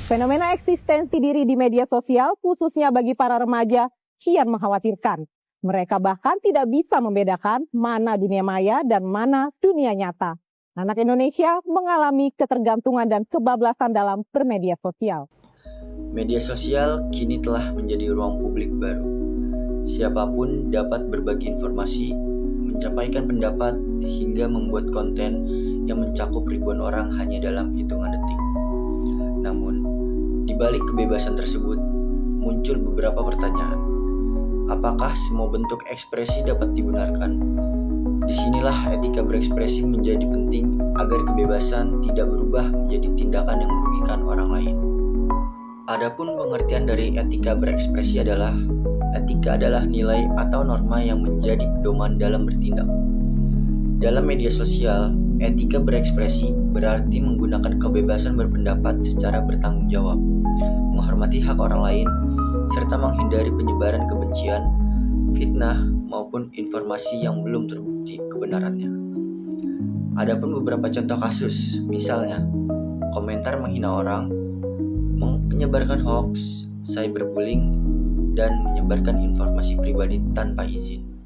Fenomena eksistensi diri di media sosial, khususnya bagi para remaja, kian mengkhawatirkan. Mereka bahkan tidak bisa membedakan mana dunia maya dan mana dunia nyata. Anak Indonesia mengalami ketergantungan dan kebablasan dalam bermedia sosial. Media sosial kini telah menjadi ruang publik baru. Siapapun dapat berbagi informasi, menyampaikan pendapat, hingga membuat konten yang mencakup ribuan orang hanya dalam hitungan detik. Namun, di balik kebebasan tersebut, muncul beberapa pertanyaan. Apakah semua bentuk ekspresi dapat dibenarkan? Disinilah etika berekspresi menjadi penting agar kebebasan tidak berubah menjadi tindakan yang merugikan orang lain. Adapun pengertian dari etika berekspresi adalah nilai atau norma yang menjadi pedoman dalam bertindak. Dalam media sosial, etika berekspresi berarti menggunakan kebebasan berpendapat secara bertanggung jawab, menghormati hak orang lain, serta menghindari penyebaran kebencian, fitnah, maupun informasi yang belum terbukti kebenarannya. Adapun beberapa contoh kasus, misalnya komentar menghina orang, menyebarkan hoax, cyberbullying, dan menyebarkan informasi pribadi tanpa izin.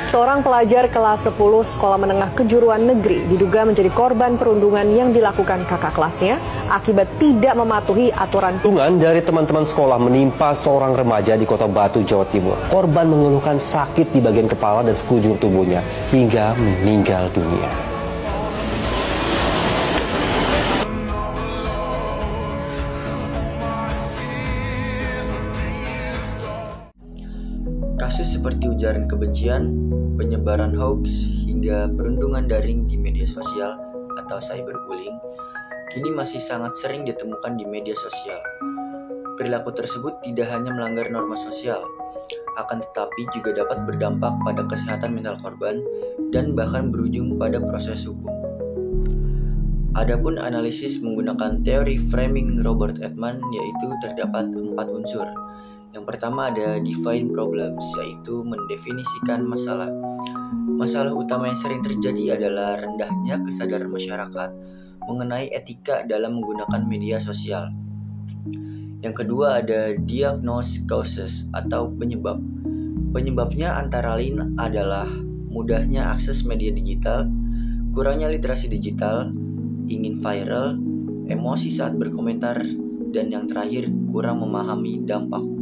Seorang pelajar kelas 10 sekolah menengah kejuruan negeri diduga menjadi korban perundungan yang dilakukan kakak kelasnya akibat tidak mematuhi aturan. Perundungan dari teman-teman sekolah menimpa seorang remaja di Kota Batu, Jawa Timur. Korban mengeluhkan sakit di bagian kepala dan sekujur tubuhnya hingga meninggal dunia. Kasus seperti ujaran kebencian, penyebaran hoax, hingga perundungan daring di media sosial atau cyberbullying kini masih sangat sering ditemukan di media sosial. Perilaku tersebut tidak hanya melanggar norma sosial, akan tetapi juga dapat berdampak pada kesehatan mental korban dan bahkan berujung pada proses hukum. Adapun analisis menggunakan teori framing Robert Edman, yaitu terdapat 4 unsur. Yang pertama ada define problems, yaitu mendefinisikan masalah. Masalah utama yang sering terjadi adalah rendahnya kesadaran masyarakat mengenai etika dalam menggunakan media sosial. Yang kedua ada diagnose causes atau penyebab. Penyebabnya antara lain adalah mudahnya akses media digital, kurangnya literasi digital, ingin viral, emosi saat berkomentar, dan yang terakhir kurang memahami dampak hukum.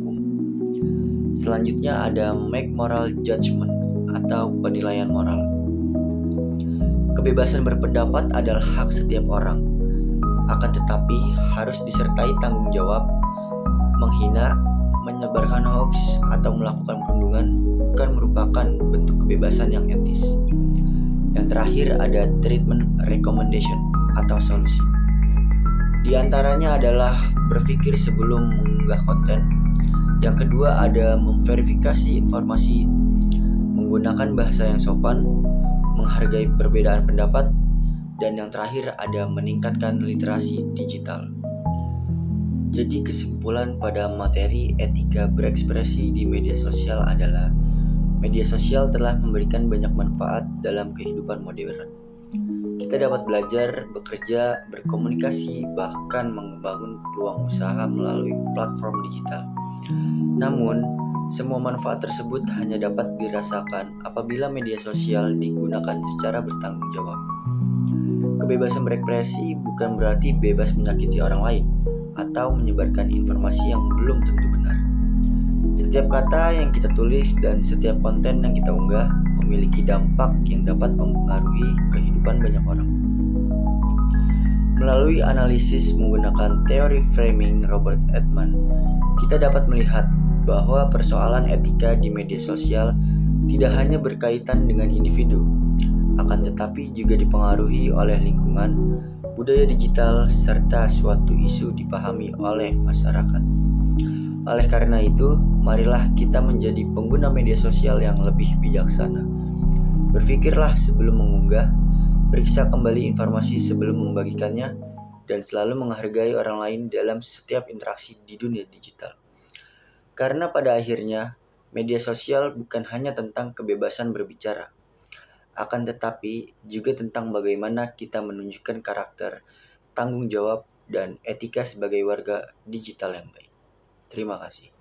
Selanjutnya ada make moral judgment atau penilaian moral. Kebebasan berpendapat adalah hak setiap orang, akan tetapi harus disertai tanggung jawab. Menghina, menyebarkan hoax, atau melakukan perundungan bukan merupakan bentuk kebebasan yang etis. Yang terakhir ada treatment recommendation atau solusi. Di antaranya adalah berpikir sebelum mengunggah konten. Yang kedua ada memverifikasi informasi, menggunakan bahasa yang sopan, menghargai perbedaan pendapat, dan yang terakhir ada meningkatkan literasi digital. Jadi kesimpulan pada materi etika berekspresi di media sosial adalah media sosial telah memberikan banyak manfaat dalam kehidupan modern. Kita dapat belajar, bekerja, berkomunikasi, bahkan membangun peluang usaha melalui platform digital. Namun, semua manfaat tersebut hanya dapat dirasakan apabila media sosial digunakan secara bertanggung jawab. Kebebasan berekspresi bukan berarti bebas menyakiti orang lain atau menyebarkan informasi yang belum tentu benar. Setiap kata yang kita tulis dan setiap konten yang kita unggah memiliki dampak yang dapat mempengaruhi kehidupan banyak orang. Melalui analisis menggunakan teori framing Robert Edman, kita dapat melihat bahwa persoalan etika di media sosial tidak hanya berkaitan dengan individu, akan tetapi juga dipengaruhi oleh lingkungan, budaya digital, serta suatu isu dipahami oleh masyarakat. Oleh karena itu, marilah kita menjadi pengguna media sosial yang lebih bijaksana. Berpikirlah sebelum mengunggah, periksa kembali informasi sebelum membagikannya, dan selalu menghargai orang lain dalam setiap interaksi di dunia digital. Karena pada akhirnya, media sosial bukan hanya tentang kebebasan berbicara, akan tetapi juga tentang bagaimana kita menunjukkan karakter, tanggung jawab, dan etika sebagai warga digital yang baik. Terima kasih.